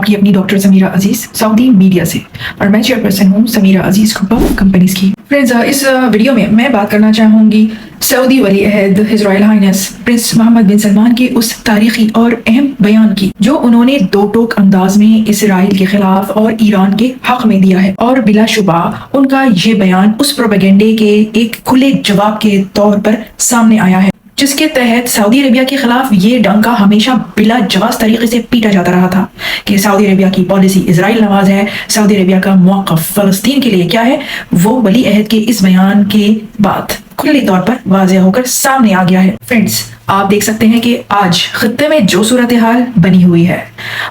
आपकी अपनी doctor Samira Aziz Saudi media से, और मैं चेयरपर्सन हूँ Samira Aziz group of companies की। फ्रेंड्स, इस वीडियो में मैं बात करना चाहूँगी सऊदी वली अहद his royal highness prince Mohammed bin Salman के उस तारीखी और अहम बयान की जो उन्होंने दो टोक अंदाज में इसराइल के खिलाफ और ईरान के हक में दिया है। और बिलाशुबा उनका ये बयान उस प्रोपेगेंडे के एक खुले जवाब के तौर पर सामने आया है, जिसके तहत सऊदी अरेबिया के खिलाफ ये डंका हमेशा बिला जवाब तरीके से पीटा जाता रहा था कि सऊदी अरेबिया की पॉलिसी इजराइल नवाज है, सऊदी अरेबिया का मौक़िफ़ फ़लस्तीन के लिए क्या है। वो वली अहद के इस बयान के बाद खुले तौर पर वाज़ेह होकर सामने आ गया है। फ्रेंड्स, आप देख सकते हैं कि आज खत्ते में जो सूरत हाल बनी हुई है,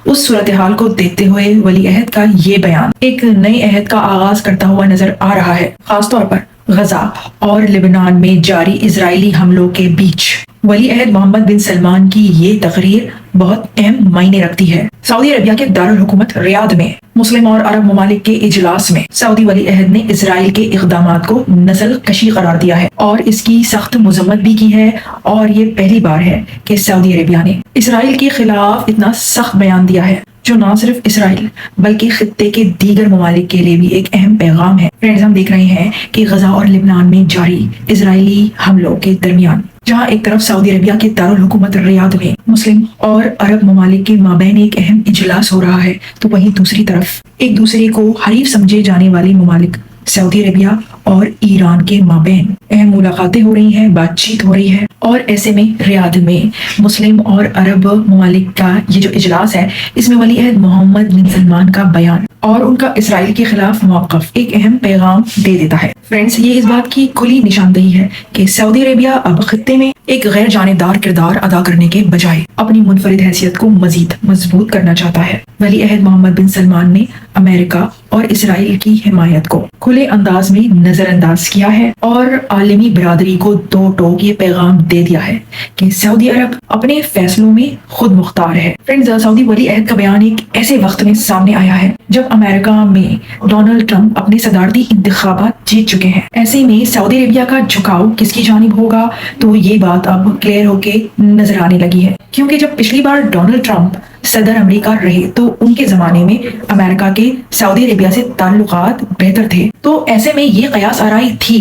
उस सूरत हाल को देखते हुए वली अहद का ये बयान एक नए अहद का आगाज करता हुआ नजर आ रहा है। खासतौर पर गजा और लेबनान में जारी इजरायली हमलों के बीच वली अहद मोहम्मद बिन सलमान की ये तकरीर बहुत अहम मायने रखती है। सऊदी अरबिया के दारुल हुकूमत रियाद में मुस्लिम और अरब ममालिक के इजलास में सऊदी वली अहद ने इजराइल के इक़दामात को नस्ल कशी करार दिया है और इसकी सख्त मजम्मत भी की है। और ये पहली बार है कि सऊदी अरबिया ने इजराइल के खिलाफ इतना सख्त बयान दिया है, जो न सिर्फ इसराइल बल्कि खित्ते के दीगर ममालिक के लिए भी एक अहम पैगाम है। फ्रेंड्स, हम देख रहे हैं कि गजा और लेबनान में जारी इजरायली हमलों के दरमियान जहां एक तरफ सऊदी अरबिया के दारुल हुकूमत रियाद में मुस्लिम और अरब ममालिक के माबैन एक अहम इजलास हो रहा है, तो वहीं दूसरी तरफ एक दूसरे को हरीफ समझे जाने वाले ममालिक सऊदी अरबिया और ईरान के माबैन अहम मुलाकातें हो रही हैं, बातचीत हो रही है। और ऐसे में रियाद में मुस्लिम और अरब ममालिक का ये जो इजलास है, इसमें वली अहद मोहम्मद बिन सलमान का बयान और उनका इसराइल के खिलाफ मौक़िफ़ एक अहम पैगाम दे देता है। फ्रेंड्स, ये इस बात की खुली निशानदेही है कि सऊदी अरेबिया अब खित्ते में एक गैर जानेदार किरदार अदा करने के बजाय अपनी मुनफरिद हैसियत को मजीद मजबूत करना चाहता है। वली अहद मोहम्मद बिन सलमान ने अमेरिका और इसराइल की हिमायत को खुले अंदाज में नजरअंदाज किया है और आलमी बिरादरी को दो टोक ये पैगाम दे दिया है कि सऊदी अरब अपने फैसलों में खुद मुख्तार है। फ्रेंड्स, सऊदी वली अहद का बयान एक ऐसे वक्त में सामने आया है जब अमेरिका में डोनाल्ड ट्रंप अपने सदारती इंतखाबात जीत चुके हैं। ऐसे में सऊदी अरबिया का झुकाव किसकी जानिब होगा, तो ये बात अब क्लियर होके नजर आने लगी है, क्योंकि जब पिछली बार डोनाल्ड ट्रंप सदर अमेरिका रहे तो उनके जमाने में अमेरिका के सऊदी अरेबिया से ताल्लुकात बेहतर थे। तो ऐसे में ये कयास आराई थी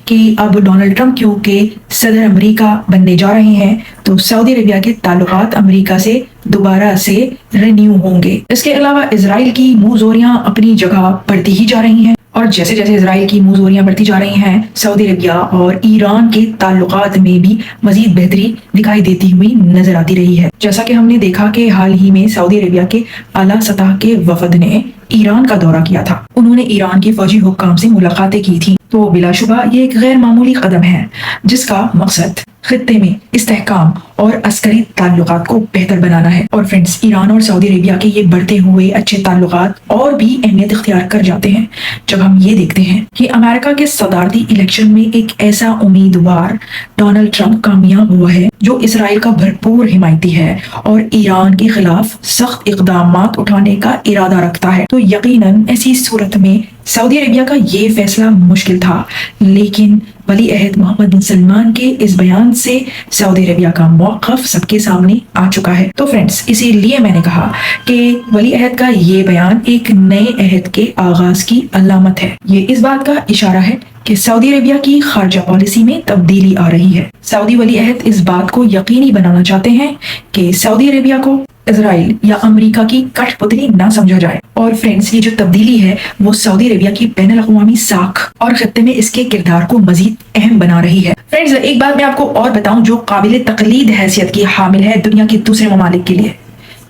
कि अब डोनाल्ड ट्रंप क्योंकि सदर अमेरिका बनने जा रहे हैं, तो सऊदी अरेबिया के ताल्लुकात अमेरिका से दोबारा से रिन्यू होंगे। इसके अलावा इजराइल की मुंहजोरियां अपनी जगह बढ़ती ही जा रही हैं, और जैसे जैसे इजराइल की मुंहजोरियां बढ़ती जा रही हैं, सऊदी अरेबिया और ईरान के ताल्लुकात में भी मजीद बेहतरी दिखाई देती हुई नजर आती रही है। जैसा कि हमने देखा कि हाल ही में सऊदी अरेबिया के आला सतह के वफद ने ईरान का दौरा किया था। उन्होंने ईरान के फौजी हुक्काम से मुलाकातें की थी। तो बिलाशुबा ये एक गैर मामूली कदम है जिसका मकसद खित्ते में इस्तेहकाम और अस्करी ताल्लुकात को बेहतर बनाना है। और फ्रेंड्स, ईरान और सऊदी अरेबिया के ये बढ़ते हुए अच्छे ताल्लुकात और भी अहमियत इख्तियार कर जाते हैं जब हम ये देखते हैं कि अमेरिका के सदारती इलेक्शन में एक ऐसा उम्मीदवार डोनाल्ड ट्रंप कामयाब हुआ है जो इसराइल का भरपूर हिमायती है और ईरान के खिलाफ सख्त इक़दामात उठाने का इरादा रखता है। तो यकीनन ऐसी सूरत में सऊदी अरेबिया का ये फैसला मुश्किल था, लेकिन वली अहद मोहम्मद बिन सलमान के इस बयान से सऊदी अरेबिया का मौक़िफ़ सबके सामने आ चुका है। तो फ्रेंड्स, इसीलिए मैंने कहा कि वली अहद का ये बयान एक नए अहद के आगाज की अलामत है। ये इस बात का इशारा है कि सऊदी अरेबिया की खारजा पॉलिसी में तब्दीली आ रही है। सऊदी वली अहद इस बात को यकीनी बनाना चाहते हैं कि सऊदी अरेबिया को इजराइल या अमेरिका की कठपुतली ना समझा जाए। और फ्रेंड्स, ये जो तब्दीली है वो सऊदी अरेबिया की बैनुल अक़वामी साख और खित्ते में इसके किरदार को मजीद अहम बना रही है। फ्रेंड्स, एक बात मैं आपको और बताऊं जो काबिल तकलीद हैसियत की हामिल है दुनिया के दूसरे ममालिक के लिए,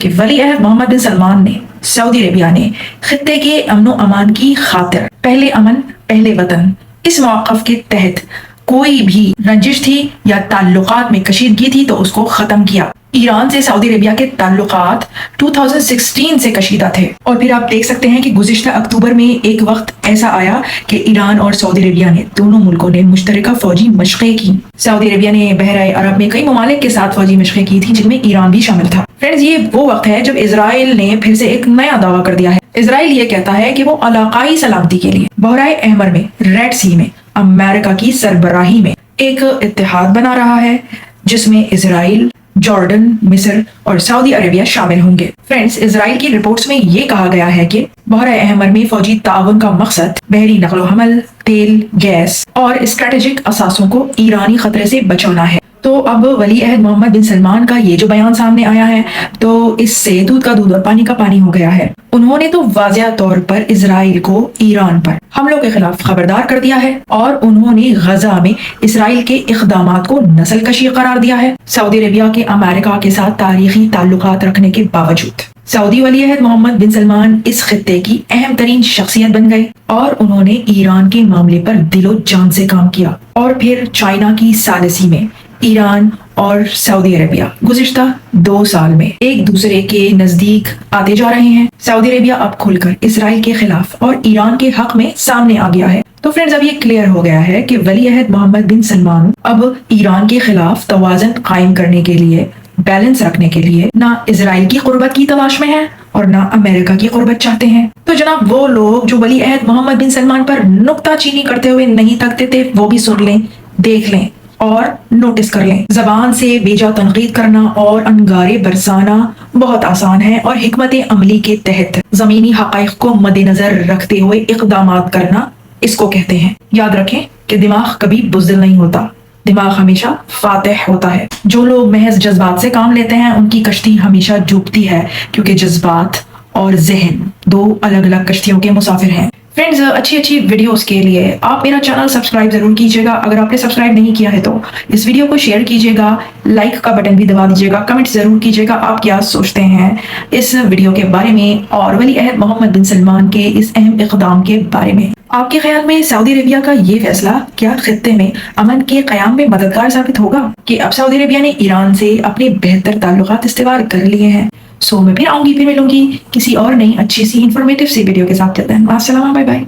कि वली अहद मोहम्मद बिन सलमान ने, सऊदी अरेबिया ने खित्ते के अमन अमान की खातिर पहले अमन पहले वतन इस मौक़िफ़ के तहत कोई भी रंजिश थी या ताल्लुकात में कशीदगी थी तो उसको खत्म किया। ईरान से सऊदी अरेबिया के ताल्लुकात 2016 से कशीदा थे। और फिर आप देख सकते हैं कि गुज़िश्ता अक्टूबर में एक वक्त ऐसा आया कि ईरान और सऊदी अरेबिया ने, दोनों मुल्कों ने मुश्तरका फौजी मशक़ें की। सऊदी अरेबिया ने बहराए अरब में कई ममालिक के साथ फौजी मशक़ें की थी, जिनमें ईरान भी शामिल था। फ्रेंड्स, ये वो वक्त है जब इजराइल ने फिर से एक नया दावा कर दिया है। इजराइल ये कहता है कि वो इलाकाई सलामती के लिए बहराए अहमर में, रेड सी में अमेरिका की सरबराही में एक इत्तेहाद बना रहा है, जिसमें इजराइल, जॉर्डन, मिस्र और सऊदी अरेबिया शामिल होंगे। फ्रेंड्स, इजराइल की रिपोर्ट्स में ये कहा गया है कि बहर अहमर में फौजी ताउन का मकसद बहरी नकलो हमल, तेल, गैस और स्ट्रेटेजिक असासों को ईरानी खतरे से बचाना है। तो अब वली अहद मोहम्मद बिन सलमान का ये जो बयान सामने आया है, तो इससे दूध का दूध और पानी का पानी हो गया है। उन्होंने तो वाज़ेह तौर पर इजराइल को ईरान पर हमलों के खिलाफ खबरदार कर दिया है और उन्होंने गजा में इजराइल के इक़दामात को नस्लकशी करार दिया है, सऊदी अरेबिया के अमेरिका के साथ तारीखी ताल्लुकात रखने के बावजूद। सऊदी वली अहद मोहम्मद बिन सलमान इस खित्ते की अहम तरीन शख्सियत बन गए और उन्होंने ईरान के मामले पर दिलो जान से काम किया। और फिर चाइना की सालिसी में ईरान और सऊदी अरेबिया गुज़िश्ता 2 साल में एक दूसरे के नजदीक आते जा रहे हैं। सऊदी अरेबिया अब खुलकर इजराइल के खिलाफ और ईरान के हक में सामने आ गया है। तो फ्रेंड्स, अब ये क्लियर हो गया है कि वली अहद मोहम्मद बिन सलमान अब ईरान के खिलाफ तवाज़ुन कायम करने के लिए, बैलेंस रखने के लिए ना इजराइल की कुर्बत की तलाश में है और ना अमेरिका की कुर्बत चाहते हैं। तो जनाब, वो लोग जो वली अहद मोहम्मद बिन सलमान पर नुक्ताचीनी करते हुए नहीं थकते थे, वो भी सुन लें, देख लें और नोटिस कर लें। जबान से बेजा तनकीद करना और अंगारे बरसाना बहुत आसान है और हिकमत अमली के तहत जमीनी हकाइक को मद्देनजर रखते हुए इक़दामात करना इसको कहते हैं। याद रखें कि दिमाग कभी बुज़दिल नहीं होता, दिमाग हमेशा फातिह होता है। जो लोग महज जज्बात से काम लेते हैं, उनकी कश्ती हमेशा डूबती है, क्योंकि जज्बात और जहन 2 अलग अलग कश्तियों के मुसाफिर हैं। फ्रेंड्स, अच्छी वीडियोस के लिए आप मेरा चैनल सब्सक्राइब जरूर कीजिएगा। अगर आपने सब्सक्राइब नहीं किया है तो इस वीडियो को शेयर कीजिएगा, लाइक का बटन भी दबा दीजिएगा, कमेंट जरूर कीजिएगा आप क्या सोचते हैं इस वीडियो के बारे में और वली अहद मोहम्मद बिन सलमान के इस अहम इक़दाम के बारे में। आपके ख्याल में सऊदी अरेबिया का ये फैसला क्या खित्ते में अमन के क़याम में मददगार साबित होगा कि अब सऊदी अरेबिया ने ईरान से अपने बेहतर ताल्लुकात इस्तेवाल कर लिए हैं? सो मैं फिर आऊंगी, फिर मिलूंगी किसी और नई अच्छी सी इंफॉर्मेटिव सी वीडियो के साथ। चलते हैं, अस्सलाम, बाय बाय।